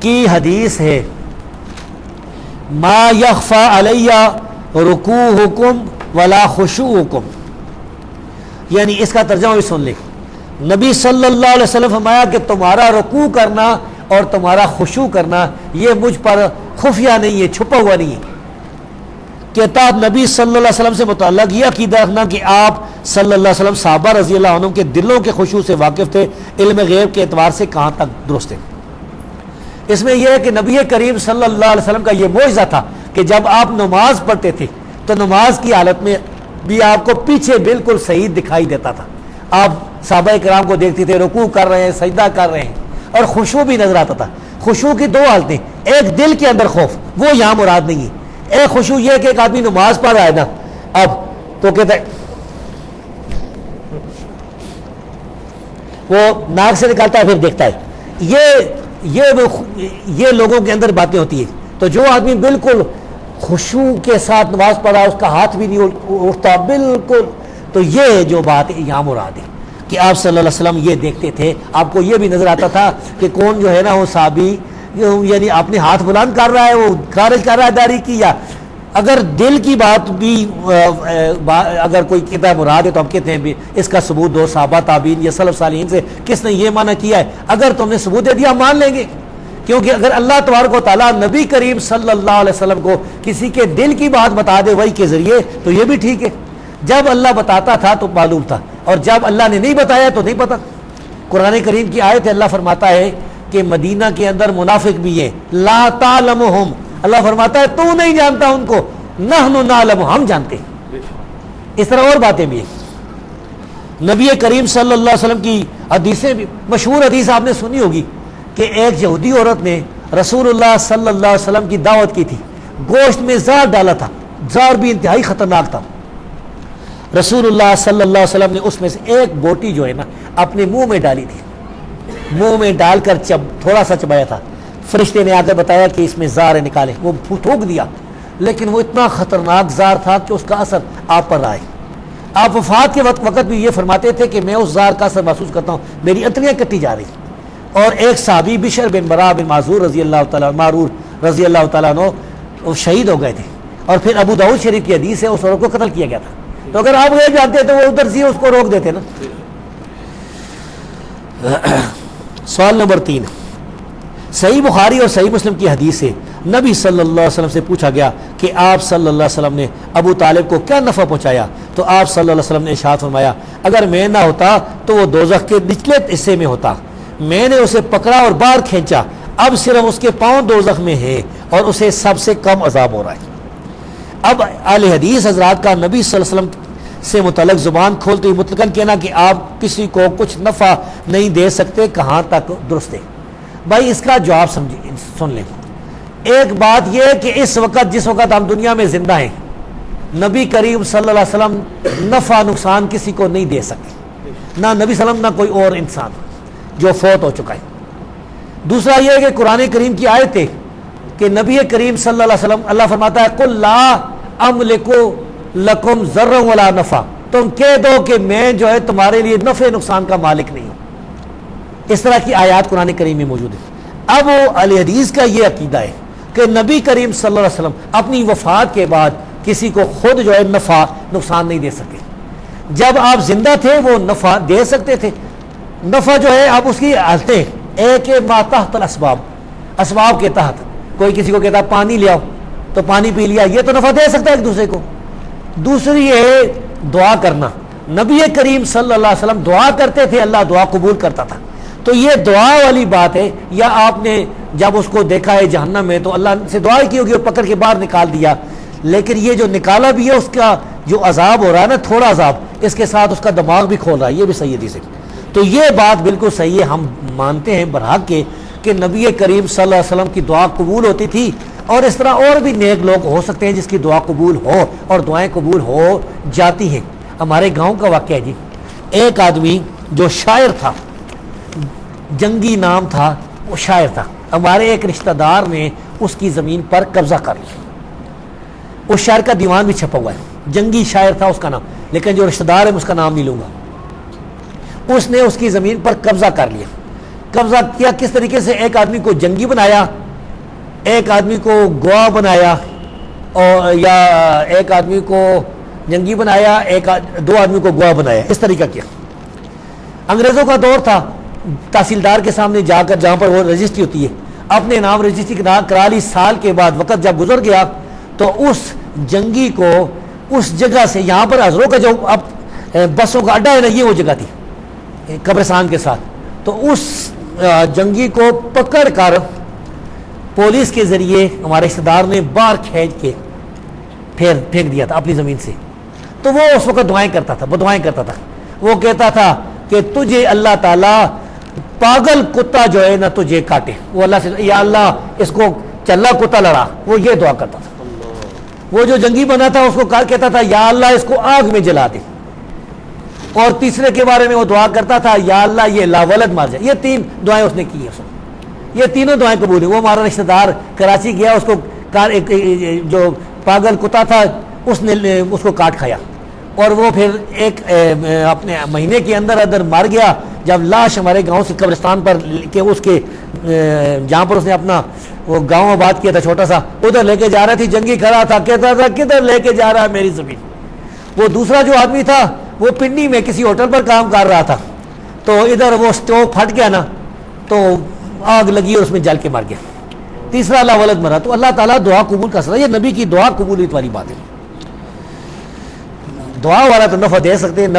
کی حدیث ہے، ما یخفی علی رکوعکم ولا خشوعکم، یعنی اس کا ترجمہ بھی سن لیں. نبی صلی اللہ علیہ وسلم فرمایا کہ تمہارا رکوع کرنا اور تمہارا خشوع کرنا یہ مجھ پر خفیہ نہیں ہے، چھپا ہوا نہیں ہے. کہتا آپ نبی صلی اللہ علیہ وسلم سے متعلق یہ عقیدہ رکھنا کہ آپ صلی اللہ علیہ وسلم صحابہ رضی اللہ عنہ کے دلوں کے خشوع سے واقف تھے، علم غیب کے اعتبار سے کہاں تک درست ہے. اس میں یہ ہے کہ نبی کریم صلی اللہ علیہ وسلم کا یہ معجزہ تھا کہ جب آپ نماز پڑھتے تھے تو نماز کی حالت میں بھی آپ کو پیچھے بالکل صحیح دکھائی دیتا تھا. آپ صحابہ کرام کو دیکھتے تھے رکوع کر رہے ہیں، سجدہ کر رہے ہیں، اور خشوع بھی نظر آتا تھا. خشوع کی دو حالتیں، ایک دل کے اندر خوف، وہ یہاں مراد نہیں ہے. ایک خشوع یہ کہ ایک آدمی نماز پڑھ رہا ہے نا اب تو کہتا ہے وہ ناک سے نکالتا ہے پھر دیکھتا ہے، یہ لوگوں کے اندر باتیں ہوتی ہیں. تو جو آدمی بالکل خشوع کے ساتھ نماز پڑھ رہا ہے، اس کا ہاتھ بھی نہیں اٹھتا بالکل، تو یہ جو بات یہاں مراد ہے کہ آپ صلی اللہ علیہ وسلم یہ دیکھتے تھے. آپ کو یہ بھی نظر آتا تھا کہ کون جو ہے نا وہ صحابی یعنی اپنے ہاتھ بلند کر رہا ہے، وہ خارج کر رہا ہے داڑھی کی، یا اگر دل کی بات بھی اگر کوئی کہتا مراد ہے تو ہم کہتے ہیں اس کا ثبوت دو صحابہ تابعین یا سلف صالحین سے کس نے یہ معنی کیا ہے. اگر تم نے ثبوت دے دیا ہم مان لیں گے، کیونکہ اگر اللہ تبارک و تعالیٰ نبی کریم صلی اللہ علیہ وسلم کو کسی کے دل کی بات بتا دے وحی کے ذریعے تو یہ بھی ٹھیک ہے. جب اللہ بتاتا تھا تو معلوم تھا، اور جب اللہ نے نہیں بتایا تو نہیں پتا. قرآن کریم کی آیت ہے، اللہ فرماتا ہے کہ مدینہ کے اندر منافق بھی ہیں، لا تعلمہم، اللہ فرماتا ہے تو نہیں جانتا ان کو، نحن نعلم، ہم جانتے ہیں. اس طرح اور باتیں بھی ہیں. نبی کریم صلی اللہ علیہ وسلم کی حدیثیں بھی، مشہور حدیث آپ نے سنی ہوگی کہ ایک یہودی عورت نے رسول اللہ صلی اللہ علیہ وسلم کی دعوت کی تھی، گوشت میں زہر ڈالا تھا، زہر بھی انتہائی خطرناک تھا. رسول اللہ صلی اللہ علیہ وسلم نے اس میں سے ایک بوٹی جو ہے نا اپنے منہ میں ڈالی تھی، منہ میں ڈال کر تھوڑا سا چبایا تھا. فرشتے نے آ کر بتایا کہ اس میں زہر نکالے، وہ تھوک دیا، لیکن وہ اتنا خطرناک زہر تھا کہ اس کا اثر آپ پر آئے. آپ وفات کے وقت بھی یہ فرماتے تھے کہ میں اس زہر کا اثر محسوس کرتا ہوں، میری انتڑیاں کٹی جا رہی. اور ایک صحابی بشر بن برا بن معذور رضی اللہ تعالیٰ عنہ وہ شہید ہو گئے تھے، اور پھر ابو داؤد شریف کی حدیث ہے اس عورت کو قتل کیا گیا تھا. تو اگر آپ یہ جانتے تو وہ ادھر سے اس کو روک دیتے نا. سوال نمبر 3، صحیح بخاری اور صحیح مسلم کی حدیث ہے، نبی صلی اللہ علیہ وسلم سے پوچھا گیا کہ آپ صلی اللہ علیہ وسلم نے ابو طالب کو کیا نفع پہنچایا، تو آپ صلی اللہ علیہ وسلم نے ارشاد فرمایا اگر میں نہ ہوتا تو وہ دوزخ کے نچلے حصے میں ہوتا، میں نے اسے پکڑا اور باہر کھینچا، اب صرف اس کے پاؤں دوزخ میں ہیں اور اسے سب سے کم عذاب ہو رہا ہے. اب اہل حدیث حضرات کا نبی صلی اللہ علیہ وسلم سے متعلق زبان کھولتے ہوئے مطلقاً کہنا کہ آپ کسی کو کچھ نفع نہیں دے سکتے کہاں تک درست ہے؟ بھائی اس کا جواب سن لیں. ایک بات یہ کہ اس وقت جس وقت ہم دنیا میں زندہ ہیں، نبی کریم صلی اللہ علیہ وسلم نفع نقصان کسی کو نہیں دے سکتے، نہ نبی صلی اللہ علیہ وسلم نہ کوئی اور انسان جو فوت ہو چکا ہے. دوسرا یہ ہے کہ قرآن کریم کی آیت ہے کہ نبی کریم صلی اللہ علیہ وسلم اللہ فرماتا ہے قل لا املک لکم ضرا ولا نفع، تم کہہ دو کہ میں جو ہے تمہارے لیے نفع نقصان کا مالک نہیں ہوں. اس طرح کی آیات قرآن کریم میں موجود ہے. اب اہل حدیث کا یہ عقیدہ ہے کہ نبی کریم صلی اللہ علیہ وسلم اپنی وفات کے بعد کسی کو خود جو ہے نفع نقصان نہیں دے سکے. جب آپ زندہ تھے وہ نفع دے سکتے تھے. نفع جو ہے آپ اس کی حالتیں، ایک ما تحت الاسباب، اسباب کے تحت کوئی کسی کو کہتا ہے پانی لے آؤ تو پانی پی لیا، یہ تو نفع دے سکتا ہے ایک دوسرے کو. دوسری یہ ہے دعا کرنا، نبی کریم صلی اللہ علیہ وسلم دعا کرتے تھے، اللہ دعا قبول کرتا تھا. تو یہ دعا والی بات ہے. یا آپ نے جب اس کو دیکھا ہے جہنم میں تو اللہ سے دعا کی ہوگی اور پکڑ کے باہر نکال دیا، لیکن یہ جو نکالا بھی ہے اس کا جو عذاب ہو رہا ہے نا تھوڑا عذاب، اس کے ساتھ اس کا دماغ بھی کھول رہا ہے، یہ بھی صحیح حدیث ہے. تو یہ بات بالکل صحیح ہے، ہم مانتے ہیں برحق کے کہ نبی کریم صلی اللہ علیہ وسلم کی دعا قبول ہوتی تھی. اور اس طرح اور بھی نیک لوگ ہو سکتے ہیں جس کی دعا قبول ہو اور دعائیں قبول ہو جاتی ہیں. ہمارے گاؤں کا واقعہ ہے جی، ایک آدمی جو شاعر تھا، جنگی نام تھا، وہ شاعر تھا. ہمارے ایک رشتہ دار نے اس کی زمین پر قبضہ کر لیا. اس شاعر کا دیوان بھی چھپا ہوا ہے، جنگی شاعر تھا اس کا نام، لیکن جو رشتہ دار ہے اس کا نام نہیں لوں گا. اس نے اس کی زمین پر قبضہ کر لیا. قبضہ کیا کس طریقے سے؟ ایک آدمی کو جنگی بنایا، ایک آدمی کو گواہ بنایا، اور یا ایک آدمی کو جنگی بنایا، دو آدمی کو گواہ بنایا، اس طریقہ کیا۔ انگریزوں کا دور تھا، تحصیلدار کے سامنے جا کر جہاں پر وہ رجسٹری ہوتی ہے اپنے نام رجسٹری کرا لی، سال کے بعد وقت جب گزر گیا تو اس جنگی کو اس جگہ سے، یہاں پر ہزروں کا جو اب بسوں کا اڈا ہے نا، یہ وہ جگہ تھی قبرستان کے ساتھ، تو اس جنگی کو پکڑ کر پولیس کے ذریعے ہمارے رشتہ دار نے باہر کھینچ کے پھینک دیا تھا اپنی زمین سے۔ تو وہ اس وقت دعائیں کرتا تھا، بدعائیں کرتا تھا، وہ کہتا تھا کہ تجھے اللہ تعالیٰ پاگل کتا جو ہے نا تجھے کاٹے، وہ اللہ سے یا اللہ اس کو چلا کتا لڑا، وہ یہ دعا کرتا تھا۔ وہ جو جنگی بنا تھا اس کو کہتا تھا یا اللہ اس کو آگ میں جلا دے، اور تیسرے کے بارے میں وہ دعا کرتا تھا یا اللہ یہ لاولد مار جائے۔ یہ 3 دعائیں اس نے کی ہیں، یہ تینوں دعائیں قبول ہیں۔ وہ ہمارا رشتہ دار کراچی گیا، اس کو جو پاگل کتا تھا اس نے اس کو کاٹ کھایا، اور وہ پھر ایک اپنے مہینے کے اندر مار گیا۔ جب لاش ہمارے گاؤں سے قبرستان پر کہ اس کے جہاں پر اس نے اپنا وہ گاؤں آباد کیا تھا چھوٹا سا، ادھر لے کے جا رہا تھی، جنگی کھڑا تھا، کہتا تھا کدھر لے کے جا رہا ہے میری زمین۔ وہ دوسرا جو آدمی تھا وہ پنڈی میں کسی ہوٹل پر کام کر رہا تھا، تو ادھر وہ سٹوو پھٹ گیا نا، تو آگ لگی اور اس میں جل کے مر گیا۔ تیسرا اللہ ولد مرا۔ تو اللہ تعالیٰ دعا قبول کر سکتا ہے، یہ نبی کی دعا قبولیت والی بات ہے۔ دعا والا تو نفع دے سکتے ہیں۔